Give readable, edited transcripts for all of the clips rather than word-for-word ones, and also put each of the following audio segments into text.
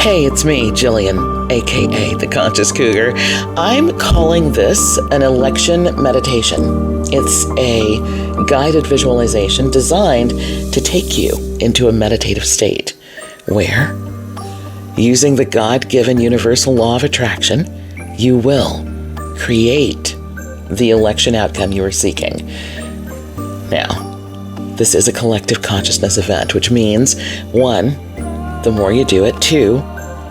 Hey, it's me, Jillian, aka the Conscious Cougar. I'm calling this an election meditation. It's a guided visualization designed to take you into a meditative state where, using the God-given universal law of attraction, you will create the election outcome you are seeking. Now, this is a collective consciousness event, which means, 1, the more you do it, 2,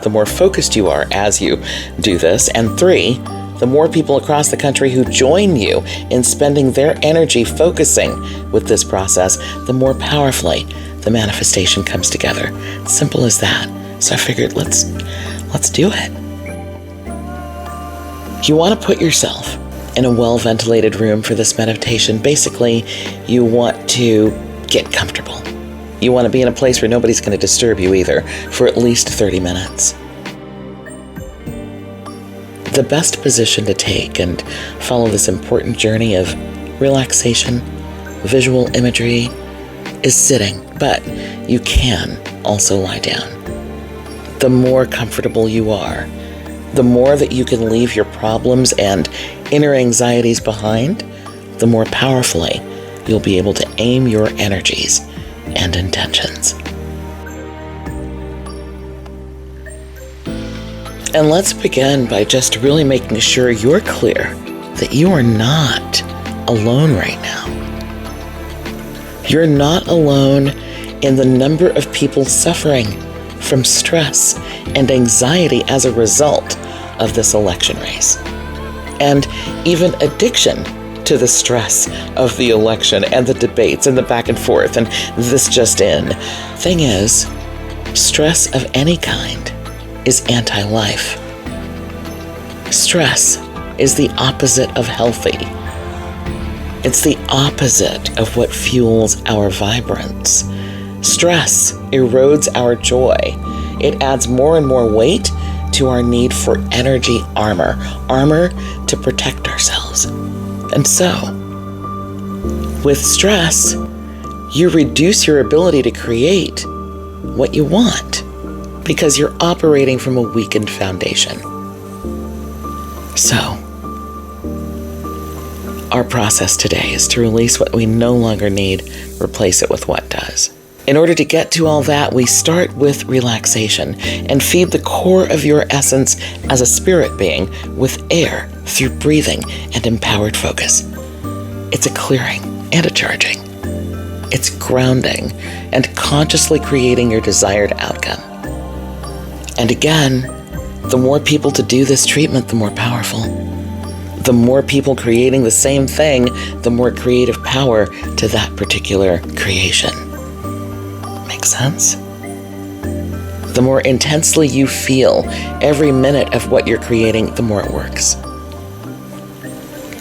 the more focused you are as you do this, and 3, the more people across the country who join you in spending their energy focusing with this process, the more powerfully the manifestation comes together. Simple as that. So I figured let's do it. You want to put yourself in a well-ventilated room for this meditation. Basically, you want to get comfortable. You want to be in a place where nobody's going to disturb you either for at least 30 minutes. The best position to take and follow this important journey of relaxation, visual imagery, is sitting, but you can also lie down. The more comfortable you are, the more that you can leave your problems and inner anxieties behind, the more powerfully you'll be able to aim your energies and intentions. And let's begin by just really making sure you're clear that you are not alone right now. You're not alone in the number of people suffering from stress and anxiety as a result of this election race, and even addiction to the stress of the election and the debates and the back and forth and this just in. Thing is, stress of any kind is anti-life. Stress is the opposite of healthy. It's the opposite of what fuels our vibrance. Stress erodes our joy. It adds more and more weight to our need for energy armor to protect ourselves. And so, with stress, you reduce your ability to create what you want because you're operating from a weakened foundation. So, our process today is to release what we no longer need, replace it with what does. In order to get to all that, we start with relaxation and feed the core of your essence as a spirit being with air through breathing and empowered focus. It's a clearing and a charging. It's grounding and consciously creating your desired outcome. And again, the more people to do this treatment, the more powerful. The more people creating the same thing, the more creative power to that particular creation. Make sense? The more intensely you feel every minute of what you're creating, the more it works.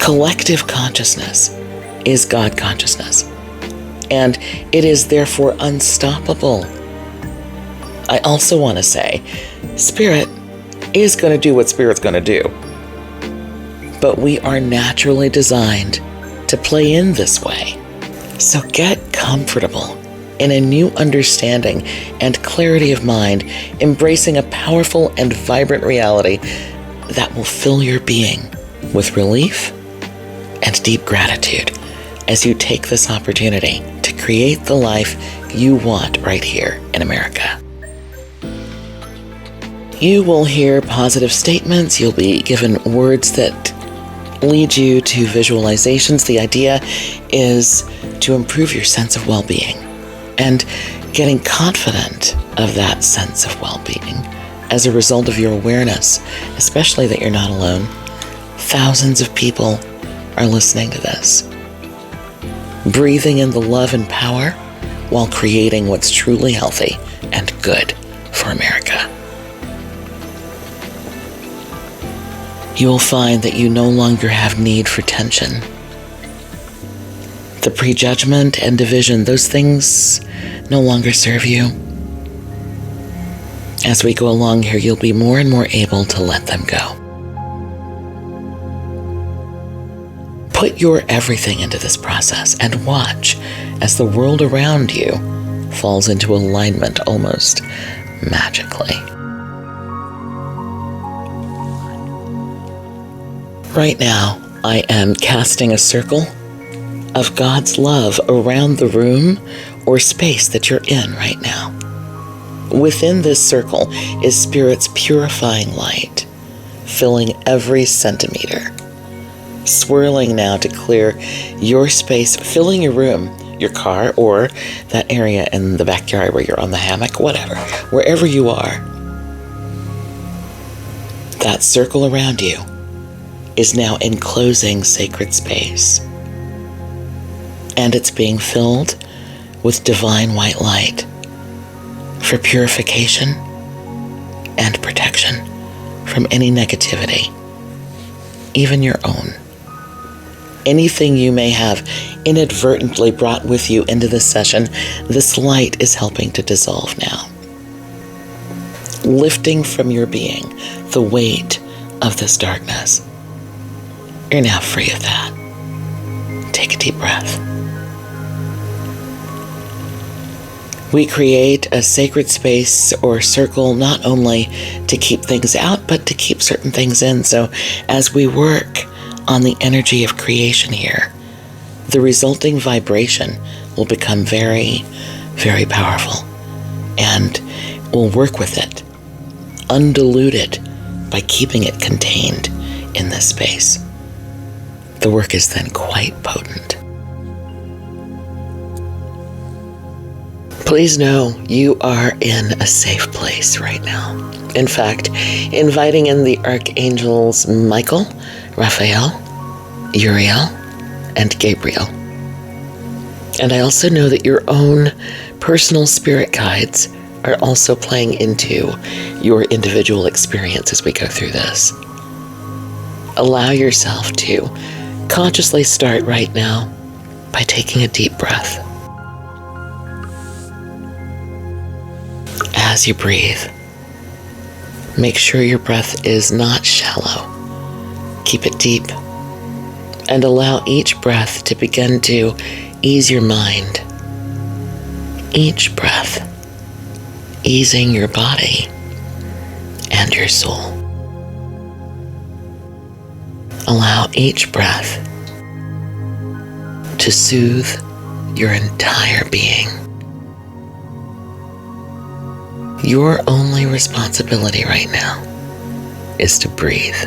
Collective consciousness is God consciousness, and it is therefore unstoppable. I also want to say, Spirit is going to do what Spirit's going to do, but we are naturally designed to play in this way. So get comfortable in a new understanding and clarity of mind, embracing a powerful and vibrant reality that will fill your being with relief and deep gratitude as you take this opportunity to create the life you want right here in America. You will hear positive statements. You'll be given words that lead you to visualizations. The idea is to improve your sense of well-being and getting confident of that sense of well-being as a result of your awareness, especially that you're not alone. Thousands of people are listening to this. Breathing in the love and power while creating what's truly healthy and good for America. You will find that you no longer have need for tension. The prejudgment and division, those things no longer serve you. As we go along here, you'll be more and more able to let them go. Put your everything into this process and watch as the world around you falls into alignment almost magically. Right now, I am casting a circle of God's love around the room or space that you're in right now. Within this circle is Spirit's purifying light, filling every centimeter, swirling now to clear your space, filling your room, your car, or that area in the backyard where you're on the hammock, whatever, wherever you are. That circle around you is now enclosing sacred space, and it's being filled with divine white light for purification and protection from any negativity, even your own. Anything you may have inadvertently brought with you into this session, this light is helping to dissolve now, lifting from your being the weight of this darkness. You're now free of that. Take a deep breath. We create a sacred space or circle not only to keep things out, but to keep certain things in. So as we work on the energy of creation here, the resulting vibration will become very, very powerful, and we'll work with it, undiluted, by keeping it contained in this space. The work is then quite potent. Please know you are in a safe place right now. In fact, inviting in the archangels Michael, Raphael, Uriel, and Gabriel. And I also know that your own personal spirit guides are also playing into your individual experience as we go through this. Allow yourself to consciously start right now by taking a deep breath. As you breathe, make sure your breath is not shallow. Keep it deep, and allow each breath to begin to ease your mind. Each breath easing your body and your soul. Allow each breath to soothe your entire being. Your only responsibility right now is to breathe.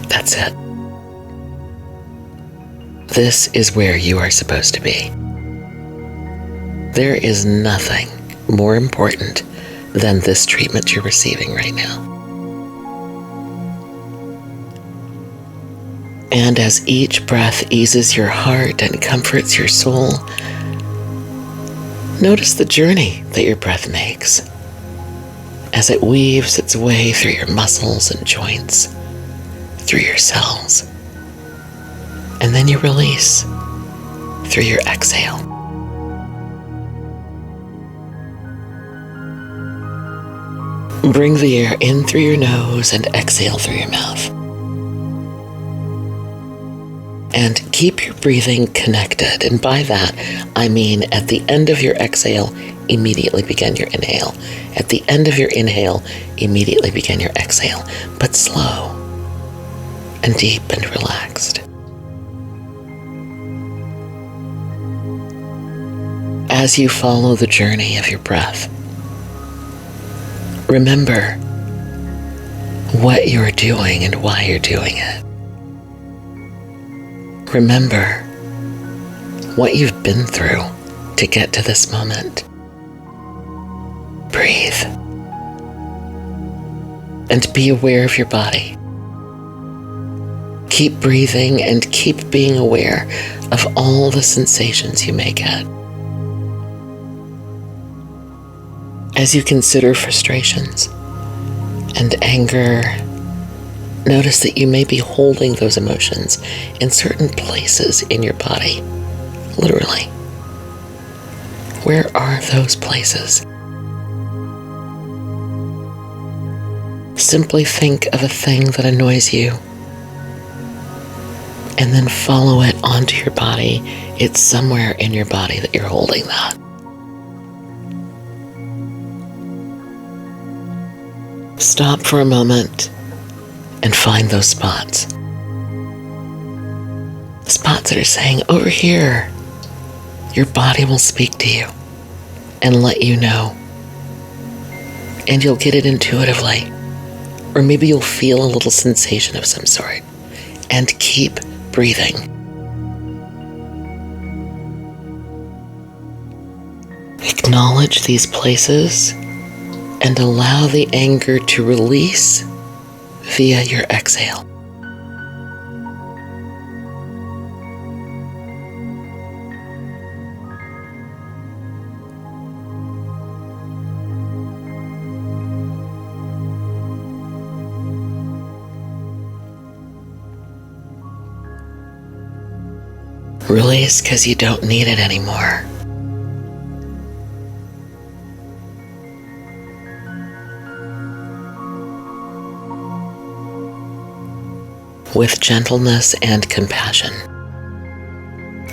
That's it. This is where you are supposed to be. There is nothing more important than this treatment you're receiving right now. And as each breath eases your heart and comforts your soul, notice the journey that your breath makes as it weaves its way through your muscles and joints, through your cells, and then you release through your exhale. Bring the air in through your nose and exhale through your mouth. And keep your breathing connected. And by that, I mean at the end of your exhale, immediately begin your inhale. At the end of your inhale, immediately begin your exhale. But slow and deep and relaxed. As you follow the journey of your breath, remember what you're doing and why you're doing it. Remember what you've been through to get to this moment. Breathe. And be aware of your body. Keep breathing and keep being aware of all the sensations you may get. As you consider frustrations and anger, notice that you may be holding those emotions in certain places in your body, literally. Where are those places? Simply think of a thing that annoys you, and then follow it onto your body. It's somewhere in your body that you're holding that. Stop for a moment and find those spots. spots that are saying, over here, your body will speak to you and let you know. And you'll get it intuitively. Or maybe you'll feel a little sensation of some sort. And keep breathing. Acknowledge these places and allow the anger to release via your exhale. Release because you don't need it anymore. With gentleness and compassion,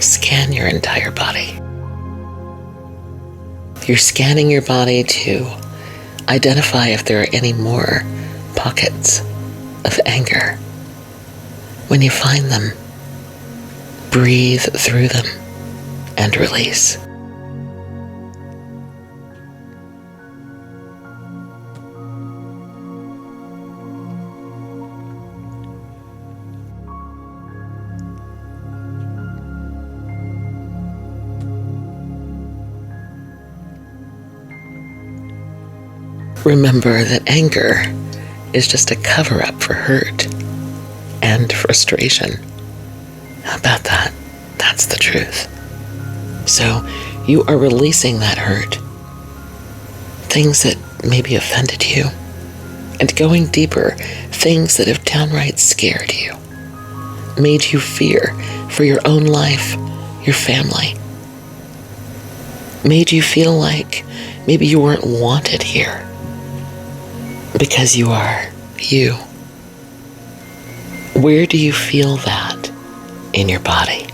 scan your entire body. You're scanning your body to identify if there are any more pockets of anger. When you find them, breathe through them and release. Remember that anger is just a cover-up for hurt and frustration. How about that? That's the truth. So you are releasing that hurt, things that maybe offended you, and going deeper, things that have downright scared you, made you fear for your own life, your family, made you feel like maybe you weren't wanted here because you are you. Where do you feel that in your body?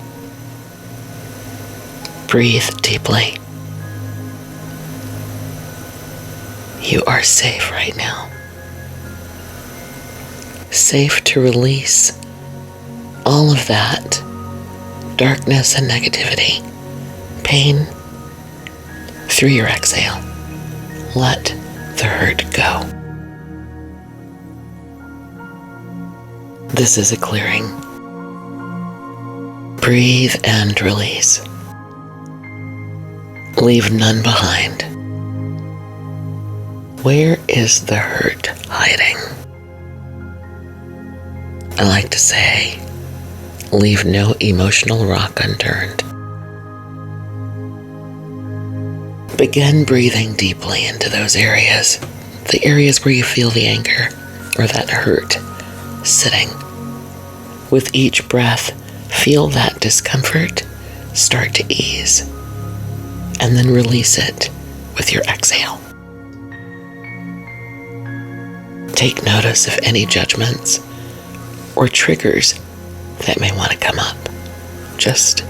Breathe deeply. You are safe right now. Safe to release all of that darkness and negativity, pain, through your exhale. Let the hurt go. This is a clearing. Breathe and release. Leave none behind. Where is the hurt hiding? I like to say, leave no emotional rock unturned. Begin breathing deeply into those areas, the areas where you feel the anger or that hurt sitting. With each breath, feel that discomfort start to ease, and then release it with your exhale. Take notice of any judgments or triggers that may want to come up. Just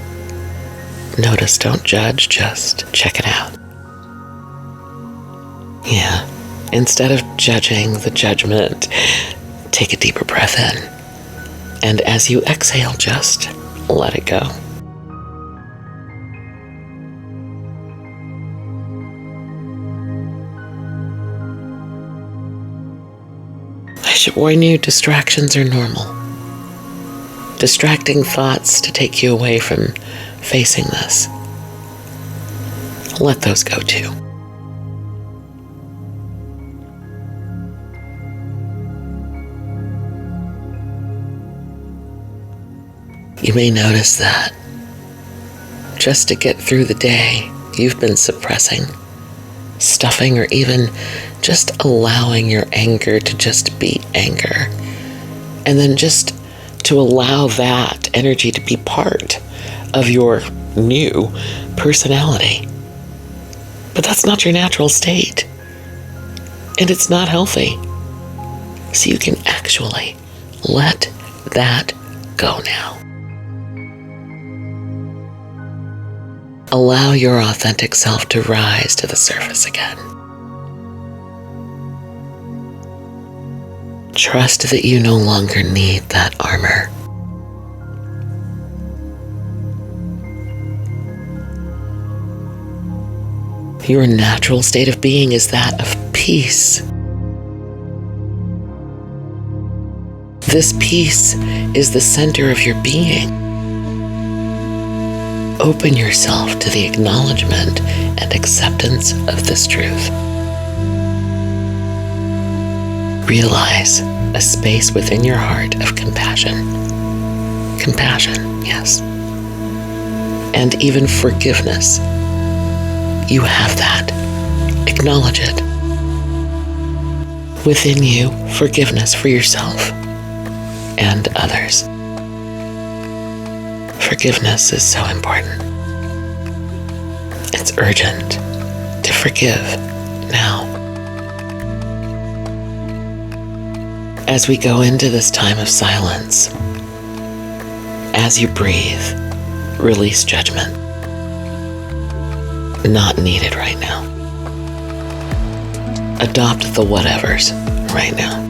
notice, don't judge, just check it out. Yeah, instead of judging the judgment, take a deeper breath in. And as you exhale, just let it go. I should warn you, distractions are normal. Distracting thoughts to take you away from facing this. Let those go too. You may notice that just to get through the day, you've been suppressing, stuffing, or even just allowing your anger to just be anger. And then just to allow that energy to be part of your new personality. But that's not your natural state. And it's not healthy. So you can actually let that go now. Allow your authentic self to rise to the surface again. Trust that you no longer need that armor. Your natural state of being is that of peace. This peace is the center of your being. Open yourself to the acknowledgement and acceptance of this truth. Realize a space within your heart of compassion. Compassion, yes. And even forgiveness. You have that. Acknowledge it. Within you, forgiveness for yourself and others. Forgiveness is so important. It's urgent to forgive now. As we go into this time of silence, as you breathe, release judgment. Not needed right now. Adopt the whatevers right now.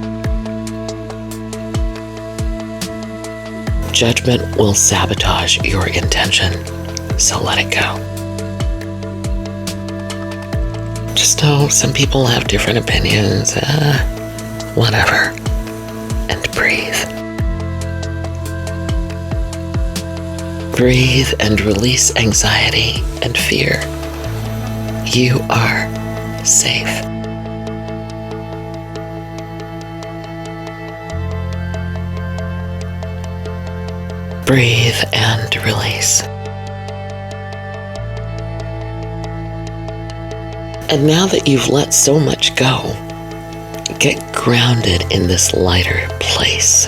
Judgment will sabotage your intention, so let it go. Just know some people have different opinions, whatever, and breathe. Breathe and release anxiety and fear. You are safe. Breathe and release. And now that you've let so much go, get grounded in this lighter place.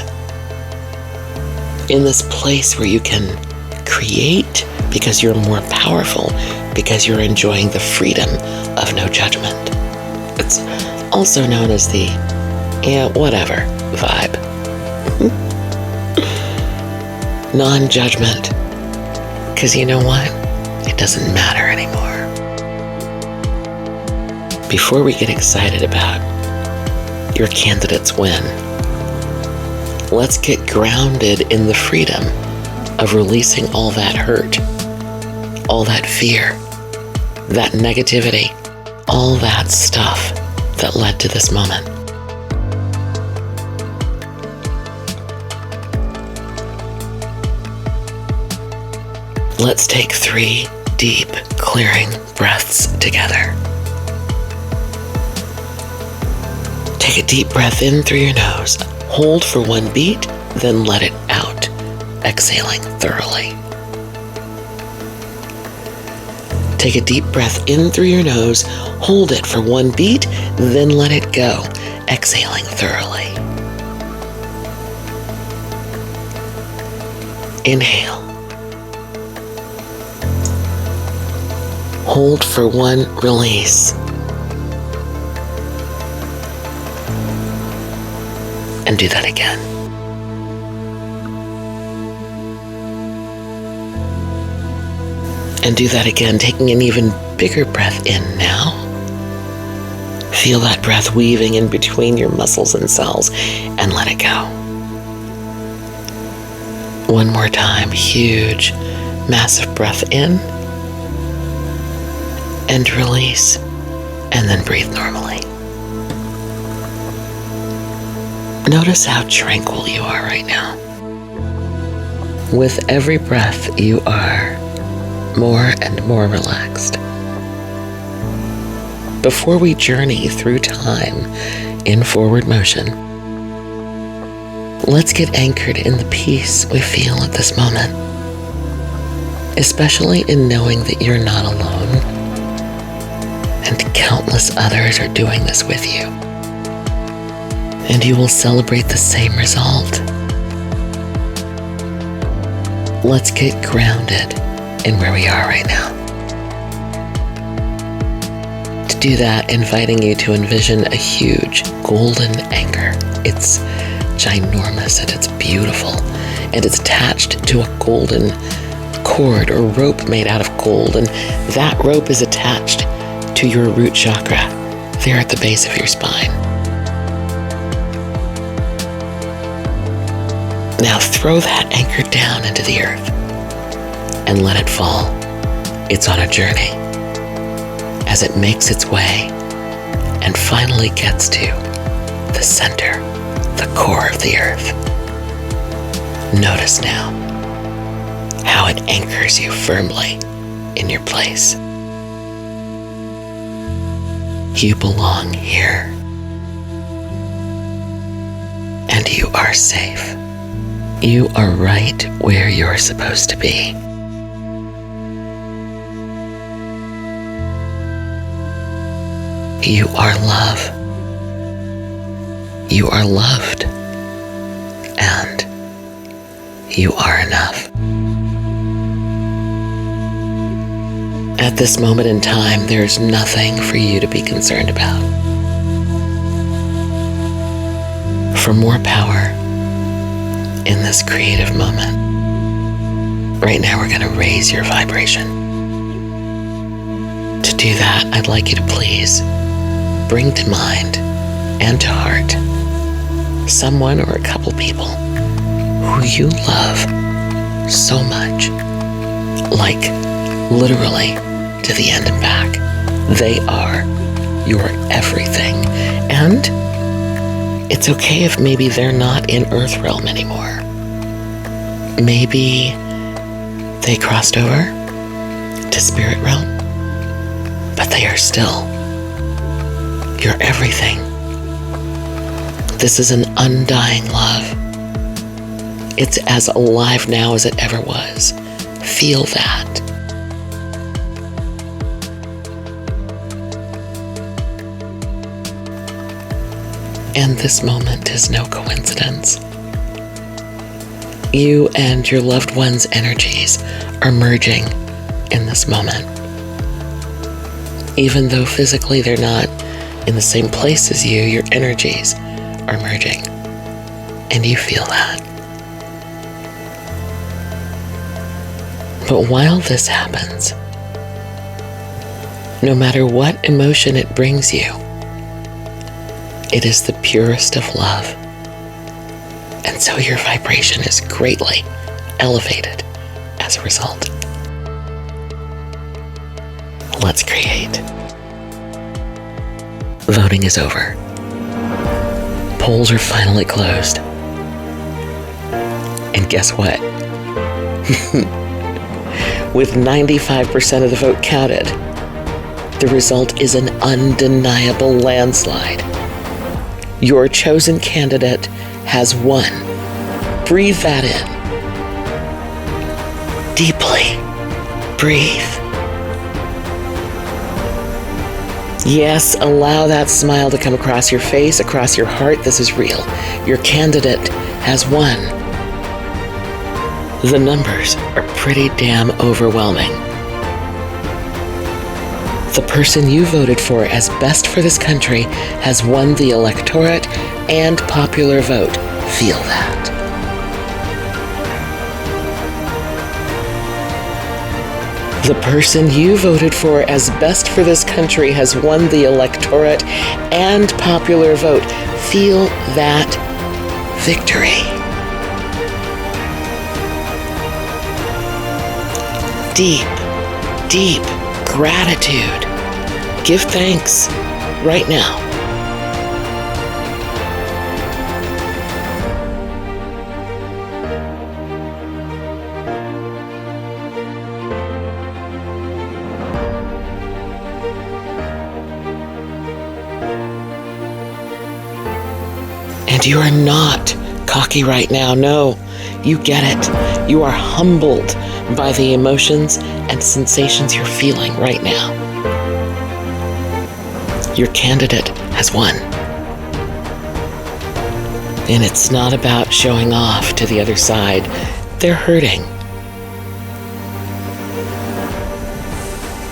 In this place where you can create because you're more powerful, because you're enjoying the freedom of no judgment. It's also known as the, whatever vibe. Non-judgment. Because you know what? It doesn't matter anymore. Before we get excited about your candidate's win, let's get grounded in the freedom of releasing all that hurt, all that fear, that negativity, all that stuff that led to this moment. Let's take 3 deep, clearing breaths together. Take a deep breath in through your nose. Hold for 1 beat, then let it out, exhaling thoroughly. Take a deep breath in through your nose. Hold it for 1 beat, then let it go, exhaling thoroughly. Inhale. Hold for 1, release. And do that again. And do that again, taking an even bigger breath in now. Feel that breath weaving in between your muscles and cells, and let it go. 1 more time, huge, massive breath in. And release, and then breathe normally. Notice how tranquil you are right now. With every breath, you are more and more relaxed. Before we journey through time in forward motion, let's get anchored in the peace we feel at this moment, especially in knowing that you're not alone. And countless others are doing this with you. And you will celebrate the same result. Let's get grounded in where we are right now. To do that, inviting you to envision a huge golden anchor. It's ginormous and it's beautiful. And it's attached to a golden cord or rope made out of gold. And that rope is attached to your root chakra, there at the base of your spine. Now throw that anchor down into the earth and let it fall. It's on a journey. as it makes its way and finally gets to the center, the core of the earth. Notice now how it anchors you firmly in your place. You belong here, and you are safe. You are right where you're supposed to be. You are love. You are loved, and you are enough. At this moment in time, there's nothing for you to be concerned about. For more power in this creative moment, right now we're going to raise your vibration. To do that, I'd like you to please bring to mind and to heart someone or a couple people who you love so much, like literally to the end and back. They are your everything. And it's okay if maybe they're not in Earth Realm anymore. Maybe they crossed over to Spirit Realm, but they are still your everything. This is an undying love. It's as alive now as it ever was. Feel that. And this moment is no coincidence. You and your loved one's energies are merging in this moment. Even though physically they're not in the same place as you, your energies are merging. And you feel that. But while this happens, no matter what emotion it brings you, it is the purest of love. And so your vibration is greatly elevated as a result. Let's create. Voting is over. Polls are finally closed. And guess what? With 95% of the vote counted, the result is an undeniable landslide. Your chosen candidate has won. Breathe that in. Deeply. Breathe. Yes, allow that smile to come across your face, across your heart. This is real. Your candidate has won. The numbers are pretty damn overwhelming. The person you voted for as best for this country has won the electorate and popular vote. Feel that. The person you voted for as best for this country has won the electorate and popular vote. Feel that victory. Deep, deep gratitude. Give thanks right now. And you are not cocky right now. No, you get it. You are humbled by the emotions and sensations you're feeling right now. Your candidate has won. And it's not about showing off to the other side. They're hurting.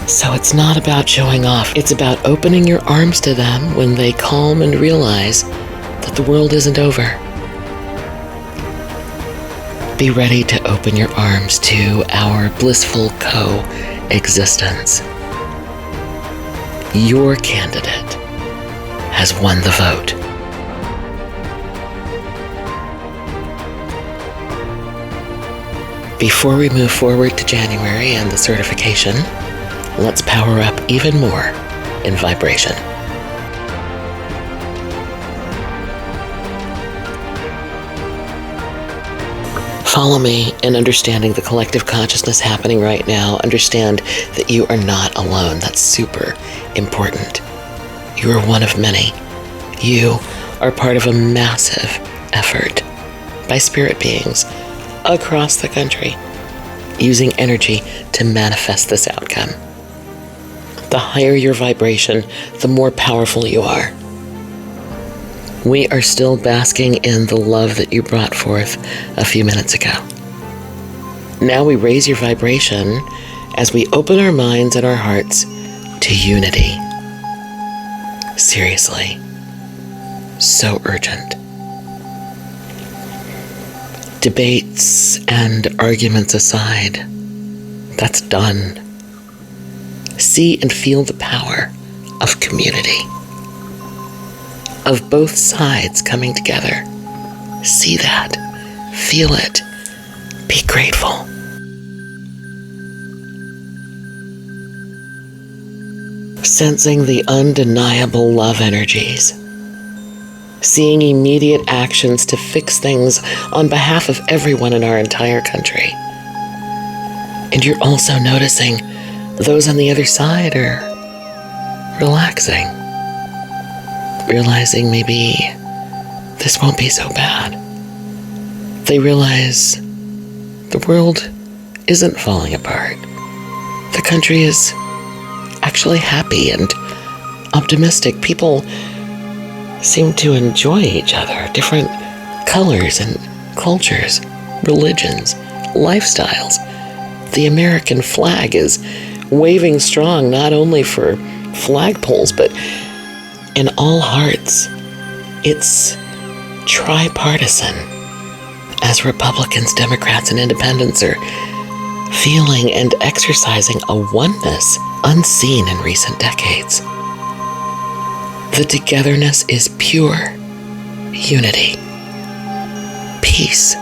So it's not about showing off. It's about opening your arms to them when they calm and realize that the world isn't over. Be ready to open your arms to our blissful coexistence. Your candidate has won the vote. Before we move forward to January and the certification, let's power up even more in vibration. Follow me in understanding the collective consciousness happening right now. Understand that you are not alone. That's super important. You are one of many. You are part of a massive effort by spirit beings across the country using energy to manifest this outcome. The higher your vibration, the more powerful you are. We are still basking in the love that you brought forth a few minutes ago. Now we raise your vibration as we open our minds and our hearts to unity. Seriously, so urgent. Debates and arguments aside, that's done. See and feel the power of community, of both sides coming together. See that, feel it, be grateful. Sensing the undeniable love energies. Seeing immediate actions to fix things on behalf of everyone in our entire country. And you're also noticing those on the other side are relaxing, realizing maybe this won't be so bad. They realize the world isn't falling apart. The country is actually happy and optimistic. People seem to enjoy each other, different colors and cultures, religions, lifestyles. The American flag is waving strong, not only for flagpoles, but in all hearts. It's tripartisan, as Republicans, Democrats, and Independents are feeling and exercising a oneness unseen in recent decades. The togetherness is pure unity, peace,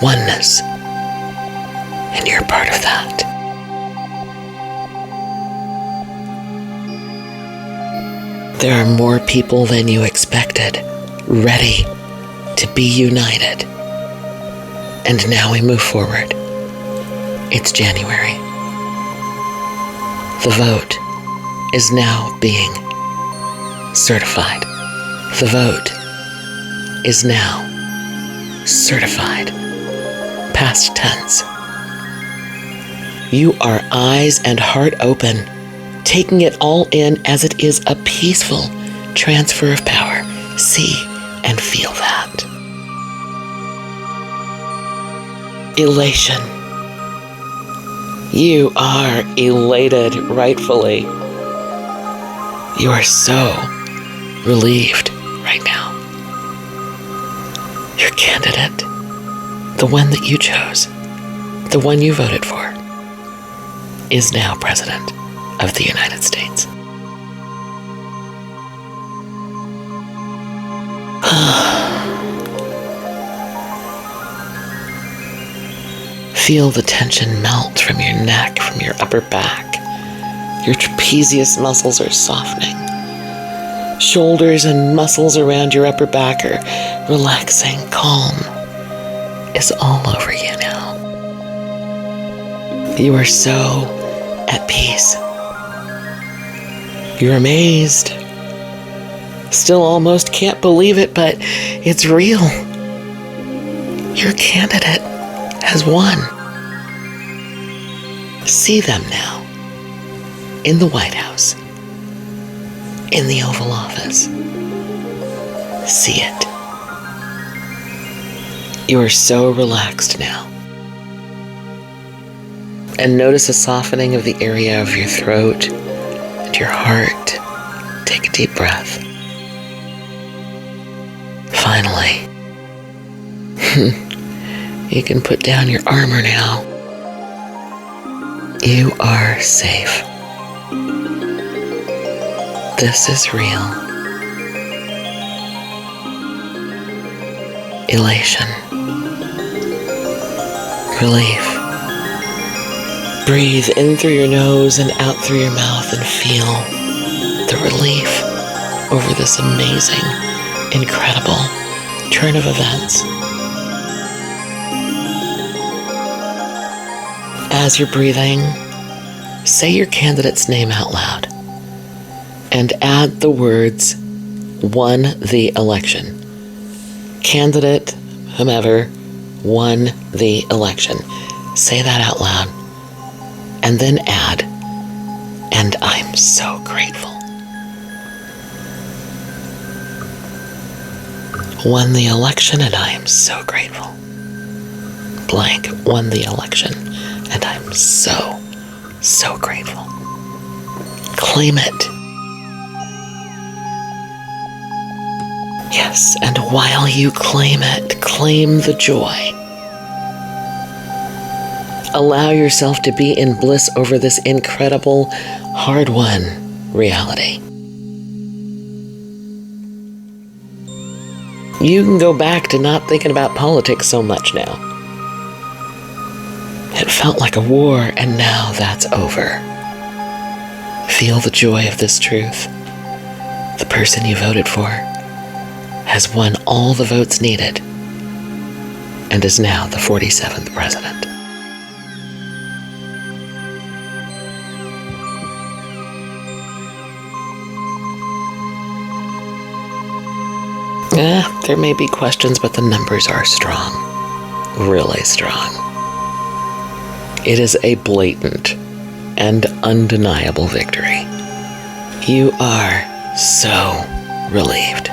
oneness, and you're part of that. There are more people than you expected, ready to be united. And now we move forward. It's January. The vote is now being certified. The vote is now certified. Past tense. You are eyes and heart open, taking it all in as it is a peaceful transfer of power. See and feel that. Elation. You are elated, rightfully. You are so relieved right now. Your candidate, the one that you chose, the one you voted for, is now President of the United States. Feel the tension melt from your neck, from your upper back. Your trapezius muscles are softening. Shoulders and muscles around your upper back are relaxing. Calm is all over you now. You are so at peace. You're amazed. Still almost can't believe it, but it's real. Your candidate has won. See them now. In the White House. In the Oval Office. See it. You are so relaxed now. And notice a softening of the area of your throat and your heart. Take a deep breath. Finally, you can put down your armor now. You are safe. This is real. Elation. Relief. Breathe in through your nose and out through your mouth and feel the relief over this amazing, incredible turn of events. As you're breathing, say your candidate's name out loud and add the words "won the election." Candidate, whomever, won the election. Say that out loud. And then add, "and I'm so grateful." Won the election and I am so grateful. Blank won the election and I'm so grateful. Claim it. Yes, and while you claim it, claim the joy. Allow yourself to be in bliss over this incredible, hard-won reality. You can go back to not thinking about politics so much now. It felt like a war, and now that's over. Feel the joy of this truth. The person you voted for has won all the votes needed and is now the 47th president. There may be questions, but the numbers are strong. Really strong. It is a blatant and undeniable victory. You are so relieved.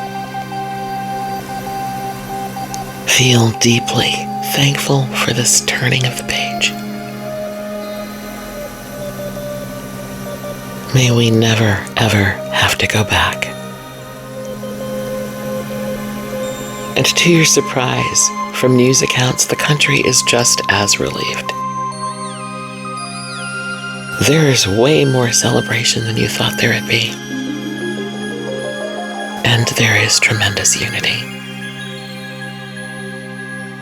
Feel deeply thankful for this turning of the page. May we never, ever have to go back. And to your surprise, from news accounts, the country is just as relieved. There is way more celebration than you thought there would be. And there is tremendous unity.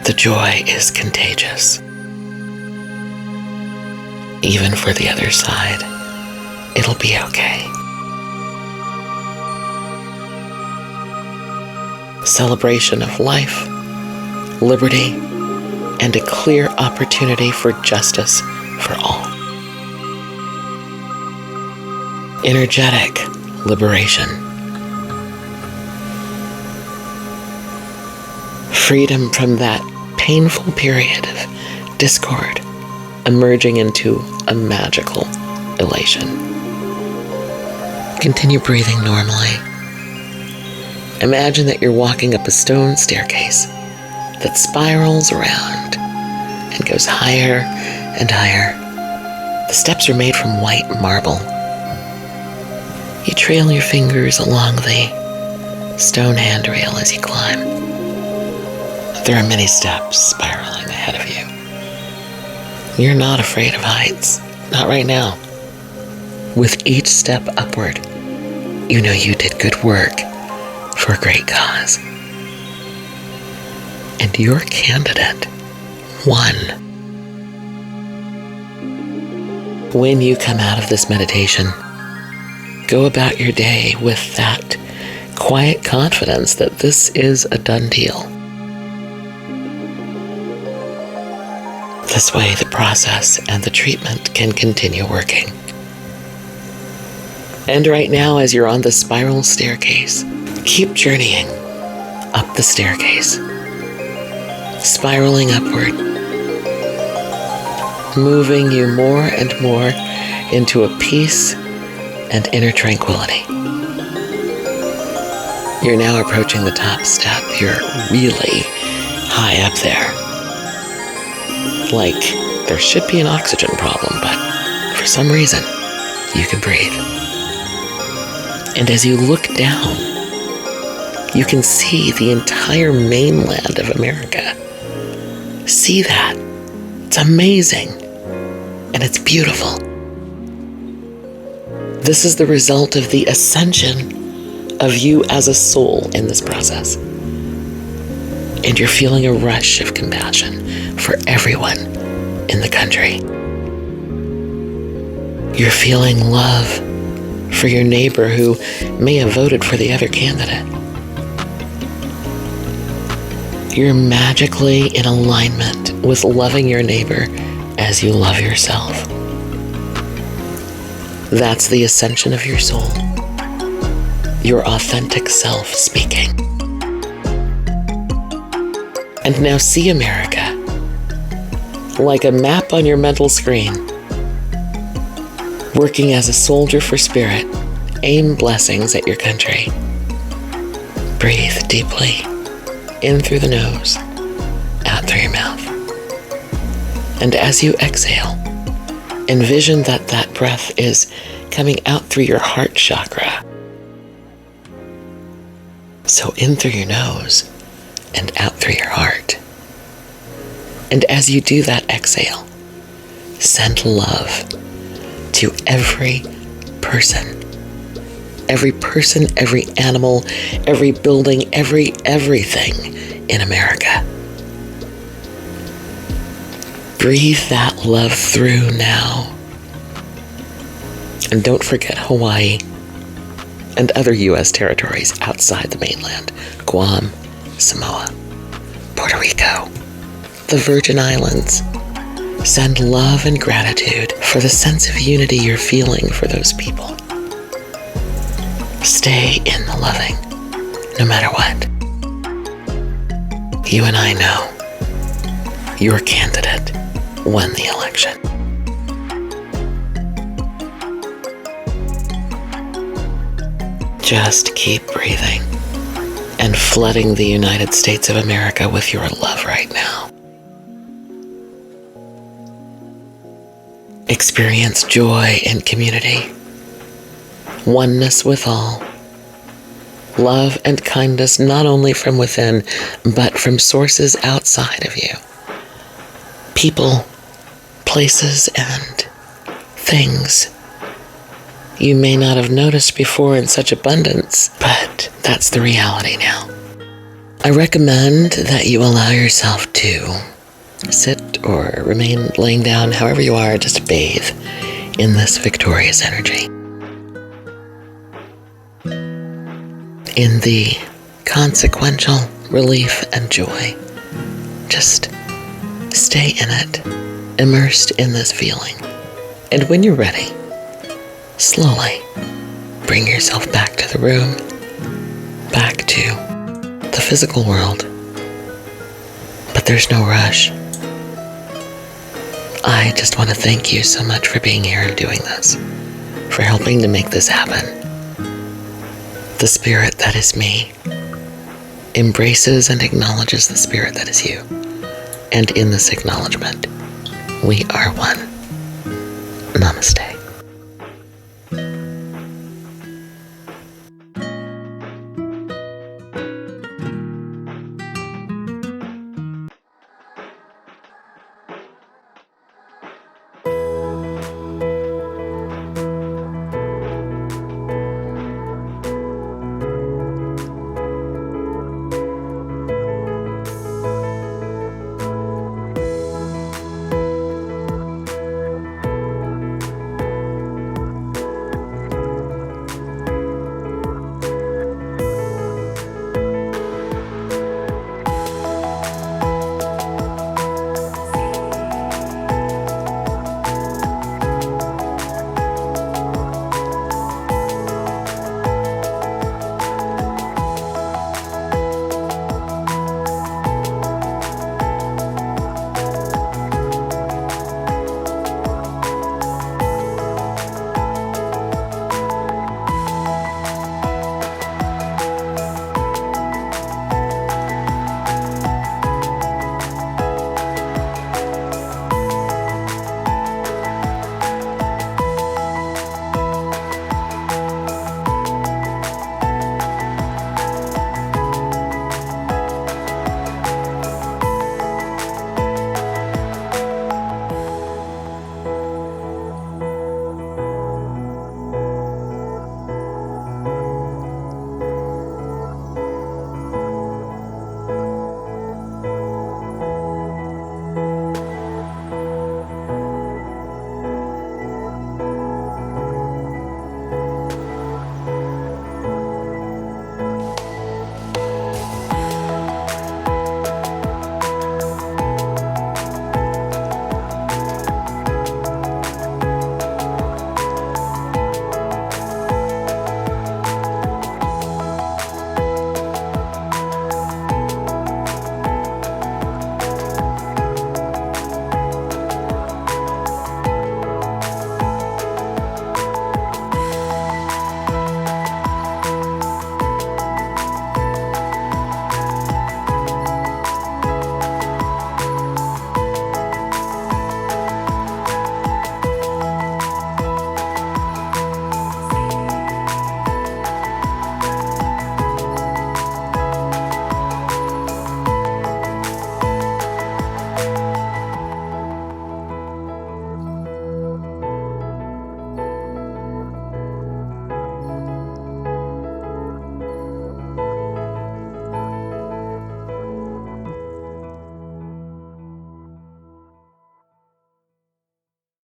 The joy is contagious. Even for the other side, it'll be okay. Celebration of life, liberty, and a clear opportunity for justice for all. Energetic liberation. Freedom from that painful period of discord, emerging into a magical elation. Continue breathing normally. Imagine that you're walking up a stone staircase that spirals around and goes higher and higher. The steps are made from white marble. You trail your fingers along the stone handrail as you climb. There are many steps spiraling ahead of you. You're not afraid of heights, not right now. With each step upward, you know you did good work for a great cause. And your candidate won. When you come out of this meditation, go about your day with that quiet confidence that this is a done deal. This way, the process and the treatment can continue working. And right now, as you're on the spiral staircase, keep journeying up the staircase, spiraling upward, moving you more and more into a peace and inner tranquility. You're now approaching the top step. You're really high up there. Like there should be an oxygen problem, but for some reason, you can breathe. And as you look down, you can see the entire mainland of America. See that? It's amazing. And it's beautiful. This is the result of the ascension of you as a soul in this process. And you're feeling a rush of compassion for everyone in the country. You're feeling love for your neighbor who may have voted for the other candidate. You're magically in alignment with loving your neighbor as you love yourself. That's the ascension of your soul, your authentic self speaking. And now see America like a map on your mental screen, working as a soldier for spirit. Aim blessings at your country. Breathe deeply, in through the nose, out through your mouth. And as you exhale, envision that that breath is coming out through your heart chakra. So in through your nose and out through your heart. And as you do that exhale, send love to every person, every animal, every building, everything in America. Breathe that love through now. And don't forget Hawaii and other U.S. territories outside the mainland, Guam, Samoa, Puerto Rico, the Virgin Islands. Send love and gratitude for the sense of unity you're feeling for those people. Stay in the loving, no matter what. You and I know your candidate won the election. Just keep breathing and flooding the United States of America with your love right now. Experience joy in community, oneness with all, love and kindness not only from within, but from sources outside of you. People, places, and things you may not have noticed before in such abundance, but that's the reality now. I recommend that you allow yourself to sit or remain laying down, however you are, just bathe in this victorious energy. In the consequential relief and joy. Just stay in it, immersed in this feeling. And when you're ready, slowly bring yourself back to the room, back to the physical world. But there's no rush. I just want to thank you so much for being here and doing this, for helping to make this happen. The spirit that is me embraces and acknowledges the spirit that is you. And in this acknowledgement, we are one. Namaste.